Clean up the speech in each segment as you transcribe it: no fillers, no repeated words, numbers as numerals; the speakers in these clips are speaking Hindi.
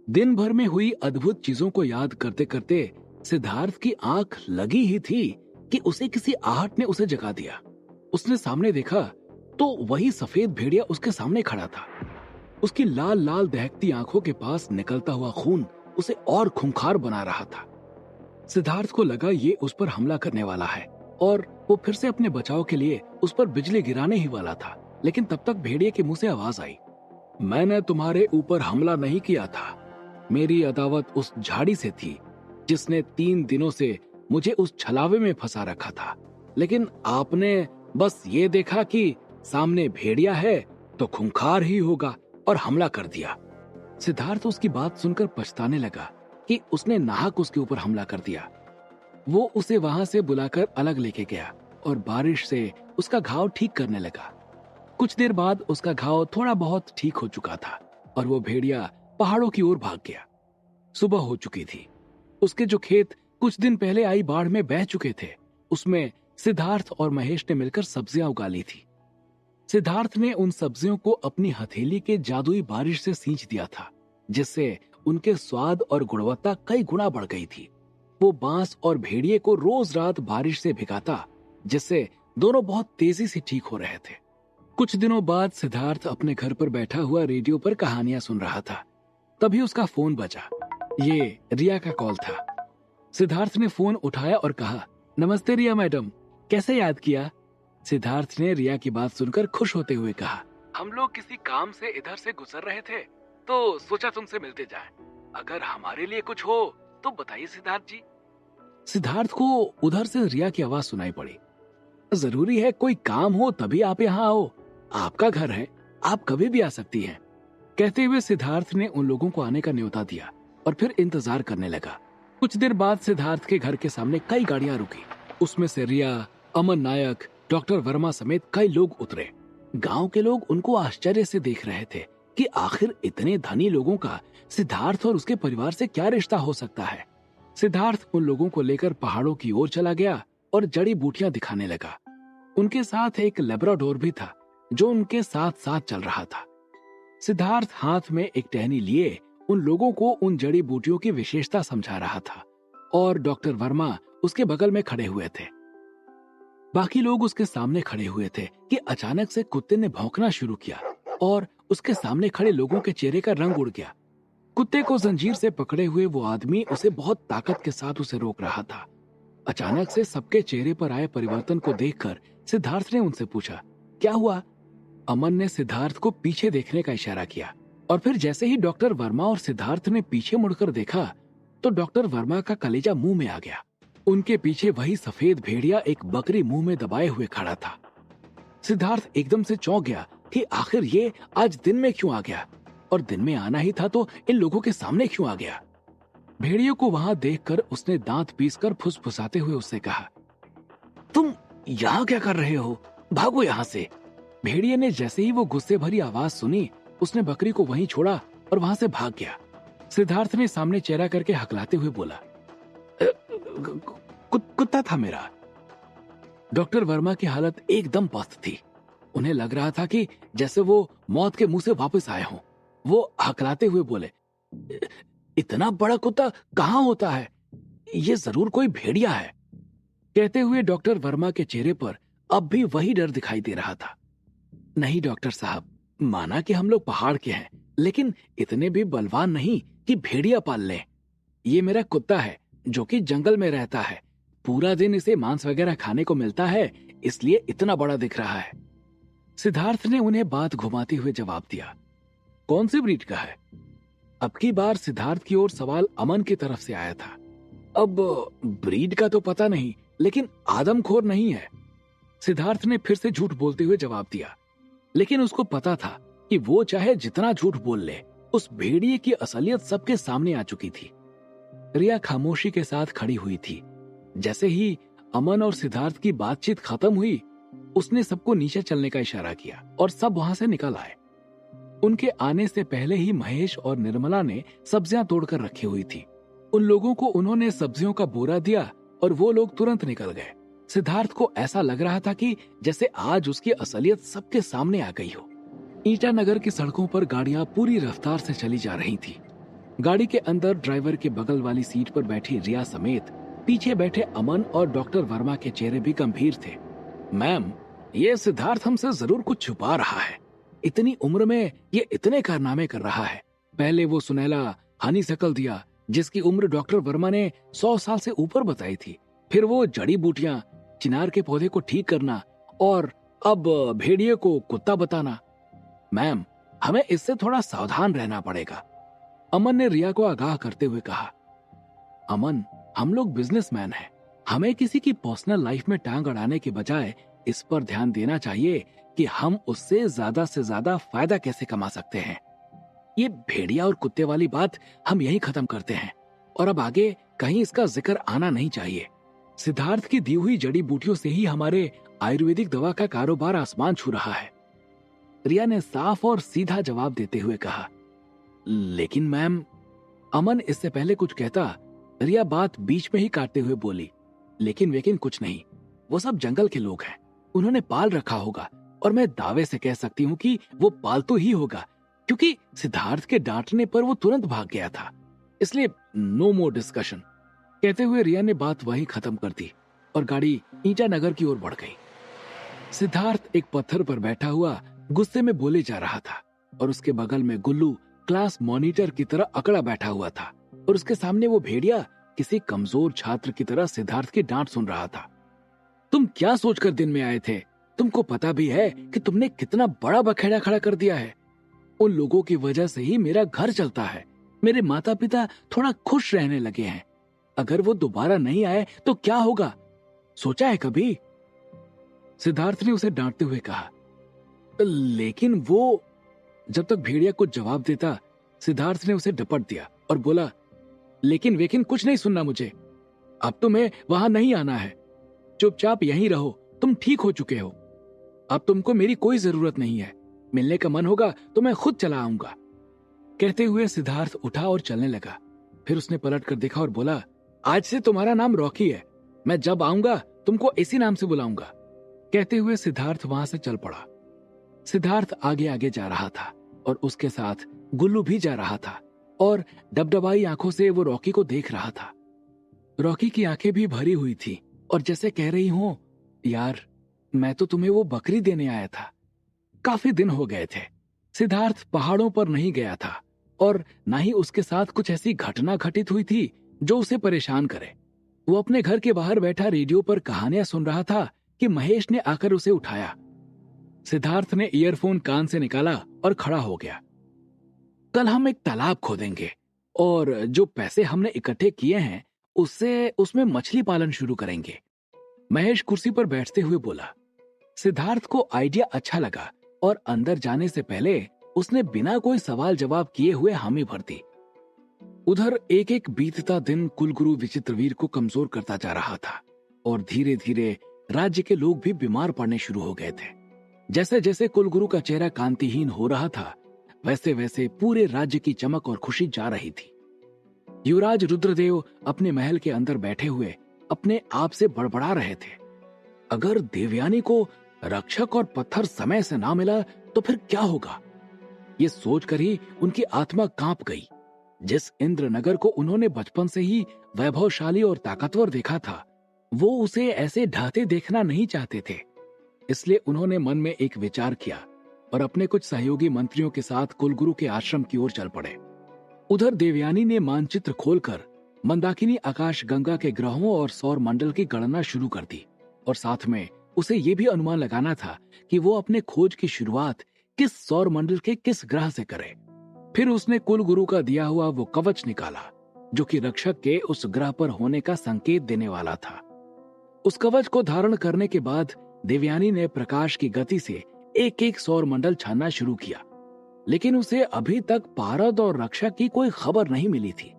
दिन भर में हुई अद्भुत चीजों को याद करते करते सिद्धार्थ की आंख लगी ही थी कि उसे किसी आहट ने उसे जगा दिया। उसने सामने देखा तो वही सफेद भेड़िया उसके सामने खड़ा था। उसकी लाल लाल दहकती आंखों के पास निकलता हुआ खून उसे और खूंखार बना रहा था। सिद्धार्थ को लगा ये उस पर हमला करने वाला है और वो फिर से अपने बचाव के लिए उस पर बिजली गिराने ही वाला था, लेकिन तब तक भेड़िए के मुंह से आवाज आई, मैंने तुम्हारे ऊपर हमला नहीं किया था। मेरी अदावत उस झाड़ी से थी जिसने 3 दिनों से मुझे उस छलावे में फंसा रखा था, लेकिन आपने बस ये देखा कि सामने भेड़िया है तो खूंखार ही होगा और हमला कर दिया। सिद्धार्थ उसकी बात सुनकर पछताने लगा कि उसने नाहक उसके ऊपर हमला कर दिया। वो उसे वहां से बुलाकर अलग लेके गया और बारिश से उसका घाव ठीक करने लगा। कुछ देर बाद उसका घाव थोड़ा बहुत ठीक हो चुका था और वो भेड़िया पहाड़ों की ओर भाग गया। सुबह हो चुकी थी। उसके जो खेत कुछ दिन पहले आई बाढ़ में बह चुके थे, उसमें सिद्धार्थ और महेश ने मिलकर सब्जियां उगा ली थी। सिद्धार्थ ने उन सब्जियों को अपनी हथेली के जादुई बारिश से सींच दिया था, जिससे उनके स्वाद और गुणवत्ता कई गुना बढ़ गई थी। वो बांस और भेड़िए को रोज रात बारिश से भिगाता, जिससे दोनों बहुत तेजी से ठीक हो रहे थे। कुछ दिनों बाद सिद्धार्थ अपने घर पर बैठा हुआ रेडियो पर कहानियां सुन रहा था। तभी उसका फोन बजा। ये रिया का कॉल था। सिद्धार्थ ने फोन उठाया और कहा, नमस्ते रिया मैडम, कैसे याद किया? सिद्धार्थ ने रिया की बात सुनकर खुश होते हुए कहा, हम लोग किसी काम से इधर से गुजर रहे थे तो सोचा तुमसे मिलते जाएं। अगर हमारे लिए कुछ हो तो बताइए सिद्धार्थ जी। सिद्धार्थ को उधर से रिया की आवाज सुनाई पड़ी, जरूरी है कोई काम हो तभी आप यहाँ आओ, आपका घर है, आप कभी भी आ सकती हैं। कहते हुए सिद्धार्थ ने उन लोगों को आने का न्योता दिया और फिर इंतजार करने लगा। कुछ देर बाद सिद्धार्थ के घर के सामने कई गाड़ियां रुकी। उसमें से रिया, अमन नायक, डॉक्टर वर्मा समेत कई लोग उतरे। गांव के लोग उनको आश्चर्य से देख रहे थे कि आखिर इतने धनी लोगों का सिद्धार्थ और उसके परिवार से क्या रिश्ता हो सकता है। सिद्धार्थ उन लोगों को लेकर पहाड़ों की ओर चला गया और जड़ी बूटियां दिखाने लगा। उनके साथ एक लेब्राडोर भी था जो उनके साथ साथ चल रहा था। सिद्धार्थ हाथ में एक टहनी लिए उन लोगों को उन जड़ी बूटियों की विशेषता समझा रहा था और डॉक्टर वर्मा उसके बगल में खड़े हुए थे। बाकी लोग उसके सामने खड़े हुए थे कि अचानक से कुत्ते ने भौंकना शुरू किया और उसके सामने खड़े लोगों के चेहरे का रंग उड़ गया। कुत्ते को जंजीर से पकड़े हुए वो आदमी उसे बहुत ताकत के साथ उसे रोक रहा था। अचानक से सबके चेहरे पर आए परिवर्तन को देखकर सिद्धार्थ ने उनसे पूछा, क्या हुआ? अमन ने सिद्धार्थ को पीछे देखने का इशारा किया और फिर जैसे ही डॉक्टर वर्मा और सिद्धार्थ ने पीछे मुड़कर देखा तो डॉक्टर वर्मा का कलेजा मुंह में आ गया। उनके पीछे वही सफेद भेड़िया एक बकरी मुंह में दबाए हुए खड़ा था। सिद्धार्थ एकदम से चौंक गया कि आखिर ये आज दिन में क्यों आ गया, और दिन में आना ही था तो इन लोगों के सामने क्यों आ गया? भेड़ियों को वहां देखकर उसने दांत पीसकर फुसफुसाते हुए उससे कहा, तुम यहाँ क्या कर रहे हो? भागो यहाँ से। भेड़िए ने जैसे ही वो गुस्से भरी आवाज सुनी, उसने बकरी को वहीं छोड़ा और वहां से भाग गया। सिद्धार्थ ने सामने चेहरा करके हकलाते हुए बोला, कुत्ता था मेरा। डॉक्टर वर्मा की हालत एकदम पस्त थी। उन्हें लग रहा था कि जैसे वो मौत के मुंह से वापस आए हों। वो हकलाते हुए बोले, इतना बड़ा कुत्ता कहाँ होता है? ये जरूर कोई भेड़िया है। कहते हुए डॉक्टर वर्मा के चेहरे पर अब भी वही डर दिखाई दे रहा था। नहीं डॉक्टर साहब, माना कि हम लोग पहाड़ के हैं, लेकिन इतने भी बलवान नहीं कि भेड़िया पाल लें। ये मेरा कुत्ता है जो कि जंगल में रहता है। पूरा दिन इसे मांस वगैरह खाने को मिलता है, इसलिए इतना बड़ा दिख रहा है। सिद्धार्थ ने उन्हें बात घुमाते हुए जवाब दिया, कौन सी ब्रीड का है? अब की बार सिद्धार्थ की ओर सवाल अमन की तरफ से आया था। अब ब्रीड का तो पता नहीं, लेकिन आदमखोर नहीं है। सिद्धार्थ ने फिर से झूठ बोलते हुए जवाब दिया, लेकिन उसको पता था कि वो चाहे जितना झूठ बोल ले, उस भेड़िए की असलियत सबके सामने आ चुकी थी। रिया खामोशी के साथ खड़ी हुई थी। जैसे ही अमन और सिद्धार्थ की बातचीत खत्म हुई, उसने सबको नीचे चलने का इशारा किया और सब वहां से निकल आए। उनके आने से पहले ही महेश और निर्मला ने सब्जियां तोड़कर रखी हुई थी। उन लोगों को उन्होंने सब्जियों का बोरा दिया और वो लोग तुरंत निकल गए। सिद्धार्थ को ऐसा लग रहा था कि जैसे आज उसकी असलियत सबके सामने आ गई हो। ईटानगर की सड़कों पर गाड़ियां पूरी रफ्तार से चली जा रही थी। गाड़ी के अंदर ड्राइवर के बगल वाली सीट पर बैठी रिया समेत पीछे बैठे अमन और डॉक्टर वर्मा के चेहरे भी गंभीर थे। मैम, ये सिद्धार्थ हमसे जरूर कुछ छुपा रहा है। इतनी उम्र में ये इतने कारनामे कर रहा है। पहले वो सुनहला हनी शकल दिया जिसकी उम्र डॉक्टर वर्मा ने 100 साल से ऊपर बताई थी। फिर वो जड़ी बूटियां, चिनार के पौधे को ठीक करना और अब भेड़िए को कुत्ता बताना। मैम, हमें इससे थोड़ा सावधान रहना पड़ेगा, अमन ने रिया को आगाह करते हुए कहा। अमन, हम लोग बिजनेसमैन हैं। हमें किसी की पर्सनल लाइफ में टांग अड़ाने के बजाय इस पर ध्यान देना चाहिए कि हम उससे से ज्यादा फायदा कैसे कमा सकते हैं। ये भेड़िया और कुत्ते वाली बात हम यहीं खत्म करते हैं और अब आगे कहीं इसका जिक्र आना नहीं चाहिए। सिद्धार्थ की दी हुई जड़ी बूटियों से ही हमारे आयुर्वेदिक दवा का कारोबार आसमान छू रहा है, रिया ने साफ और सीधा जवाब देते हुए कहा। लेकिन मैम, अमन इससे पहले कुछ कहता, रिया बात बीच में ही काटते हुए बोली, लेकिन कुछ नहीं। वो सब जंगल के लोग हैं, उन्होंने पाल रखा होगा और मैं दावे से कह सकती हूँ कि वो पालतू ही होगा, क्योंकि सिद्धार्थ के डांटने पर वो तुरंत भाग गया था। इसलिए नो मोर डिस्कशन। कहते हुए रिया ने बात वहीं खत्म कर दी और गाड़ी ईटानगर की ओर बढ़ गई। सिद्धार्थ एक पत्थर पर बैठा हुआ गुस्से में बोले जा रहा था और उसके बगल में गुल्लू क्लास मॉनिटर की तरह अकड़ा बैठा हुआ था और उसके सामने वो भेड़िया किसी कमजोर छात्र की तरह सिद्धार्थ की डांट सुन रहा था। तुम क्या सोचकर दिन में आए थे? तुमको पता भी है कि तुमने कितना बड़ा बखेड़ा खड़ा कर दिया है। उन लोगों की वजह से ही मेरा घर चलता है। मेरे माता पिता थोड़ा खुश रहने लगे हैं। अगर वो दोबारा नहीं आए तो क्या होगा, सोचा है कभी? सिद्धार्थ ने उसे डांटते हुए कहा। लेकिन वो, जब तक भेड़िया कुछ जवाब देता, सिद्धार्थ ने उसे डपट दिया और बोला, लेकिन कुछ नहीं सुनना मुझे। अब तुम्हें वहां नहीं आना है। चुपचाप यहीं रहो, तुम ठीक हो चुके हो। अब तुमको मेरी कोई जरूरत नहीं है। मिलने का मन होगा तो मैं खुद चला आऊंगा। कहते हुए सिद्धार्थ उठा और चलने लगा। फिर उसने पलट कर देखा और बोला, आज से तुम्हारा नाम रॉकी है। मैं जब आऊंगा तुमको इसी नाम से बुलाऊंगा। कहते हुए सिद्धार्थ वहां से चल पड़ा। सिद्धार्थ आगे आगे जा रहा था और उसके साथ गुल्लू भी जा रहा था और डबडबाई आंखों से वो रॉकी को देख रहा था। रॉकी की आंखें भी भरी हुई थी और जैसे कह रही हो, यार मैं तो तुम्हें वो बकरी देने आया था। काफी दिन हो गए थे। सिद्धार्थ पहाड़ों पर नहीं गया था और ना ही उसके साथ कुछ ऐसी घटना घटित हुई थी जो उसे परेशान करे। वो अपने घर के बाहर बैठा रेडियो पर कहानियां सुन रहा था कि महेश ने आकर उसे उठाया। सिद्धार्थ ने ईयरफोन कान से निकाला और खड़ा हो गया। कल हम एक तालाब खोदेंगे और जो पैसे हमने इकट्ठे किए हैं उसमें मछली पालन शुरू करेंगे, महेश कुर्सी पर बैठते हुए बोला। सिद्धार्थ को आइडिया अच्छा लगा और अंदर जाने से पहले उसने बिना कोई सवाल जवाब किए हुए हामी भर दी। उधर एक एक बीतता दिन कुलगुरु विचित्रवीर को कमजोर करता जा रहा था और धीरे धीरे राज्य के लोग भी बीमार पड़ने शुरू हो गए थे। जैसे जैसे कुलगुरु का चेहरा कांतिहीन हो रहा था, वैसे वैसे पूरे राज्य की चमक और खुशी जा रही थी। युवराज रुद्रदेव अपने महल के अंदर बैठे हुए अपने आप से बड़बड़ा रहे थे। अगर देवयानी को रक्षक और पत्थर समय से ना मिला तो फिर क्या होगा? ये सोचकर ही उनकी आत्मा कांप गई। जिस इंद्रनगर को उन्होंने बचपन से ही वैभवशाली और ताकतवर देखा था, वो उसे ऐसे ढहते देखना नहीं चाहते थे। इसलिए उन्होंने मन में एक विचार किया और अपने कुछ सहयोगी मंत्रियों के साथ कुलगुरु के आश्रम की ओर चल पड़े। उधर देवयानी ने मानचित्र खोलकर मंदाकिनी आकाश गंगा के ग्रहों और सौर मंडल की गणना शुरू कर दी और साथ में उसे ये भी अनुमान लगाना था कि वो अपने खोज की शुरुआत किस सौर मंडल के किस ग्रह से करे। फिर उसने कुलगुरु का दिया हुआ वो कवच निकाला जो कि रक्षक के उस ग्रह पर होने का संकेत देने वाला था। उस कवच को धारण करने के बाद देवयानी ने प्रकाश की गति से एक एक सौर मंडल छानना शुरू किया, लेकिन उसे अभी तक पारद और रक्षक की कोई खबर नहीं मिली थी।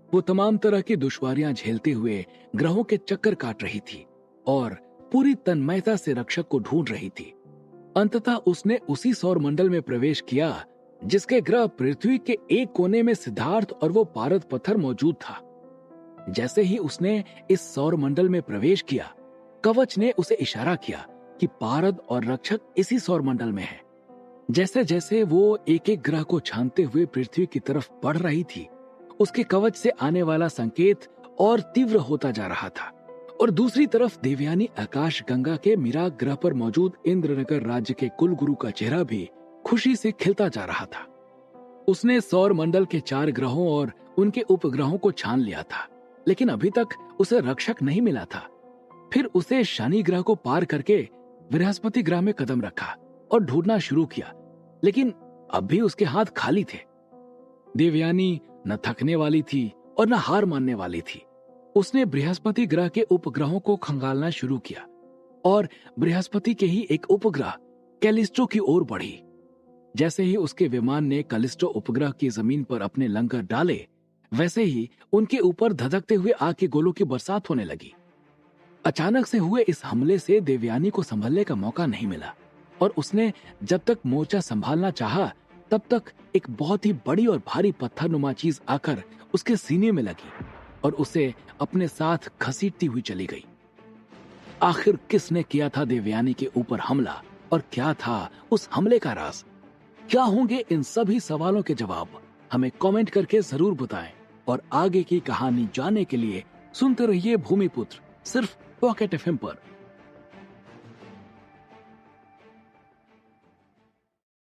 वो तमाम तरह की दुश्वारियां झेलते हुए ग्रहों के चक्कर काट रही थी और पूरी तन्मयता से रक्षक को ढूंढ रही थी। अंततः उसने उसी सौर मंडल में प्रवेश किया जिसके ग्रह पृथ्वी के एक कोने में सिद्धार्थ और वो पारद पत्थर मौजूद था। जैसे ही उसने इस सौर मंडल में प्रवेश किया, कवच ने उसे इशारा किया कि पारद और रक्षक इसी सौर मंडल में है। जैसे जैसे वो एक एक ग्रह को छानते हुए पृथ्वी की तरफ बढ़ रही थी, उसके कवच से आने वाला संकेत और तीव्र होता जा रहा था। और दूसरी तरफ देवयानी आकाश गंगा के मिराग ग्रह पर मौजूद इंद्रनगर राज्य के कुलगुरु का चेहरा भी खुशी से खिलता जा रहा था। उसने सौर मंडल के 4 ग्रहों और उनके उपग्रहों को छान लिया था, लेकिन अभी तक उसे रक्षक नहीं मिला था। फिर उसे शनि ग्रह को पार करके बृहस्पति ग्रह में कदम रखा और ढूंढना शुरू किया, लेकिन अब भी उसके हाथ खाली थे। देवयानी न थकने वाली थी और न हार मानने वाली थी। उसने बृहस्पति ग्रह के उपग्रहों को खंगालना शुरू किया और बृहस्पति के ही एक उपग्रह कैलिस्टो की ओर बढ़ी। जैसे ही उसके विमान ने कैलिस्टो उपग्रह की जमीन पर अपने लंगर डाले, वैसे ही उनके ऊपर धधकते हुए आग के गोलों की बरसात होने लगी। अचानक से हुए इस हमले से देवयानी को संभलने का मौका नहीं मिला और उसने जब तक मोर्चा संभालना चाहा, तब तक एक बहुत ही बड़ी और भारी पत्थरनुमा चीज आकर उसके सीने में लगी और उसे अपने साथ घसीटती हुई चली गई। आखिर किसने किया था देवयानी के ऊपर हमला और क्या था उस हमले का राज? क्या होंगे इन सभी सवालों के जवाब? हमें कमेंट करके जरूर बताएं और आगे की कहानी जानने के लिए सुनते रहिए भूमिपुत्र, सिर्फ पॉकेट एफएम पर।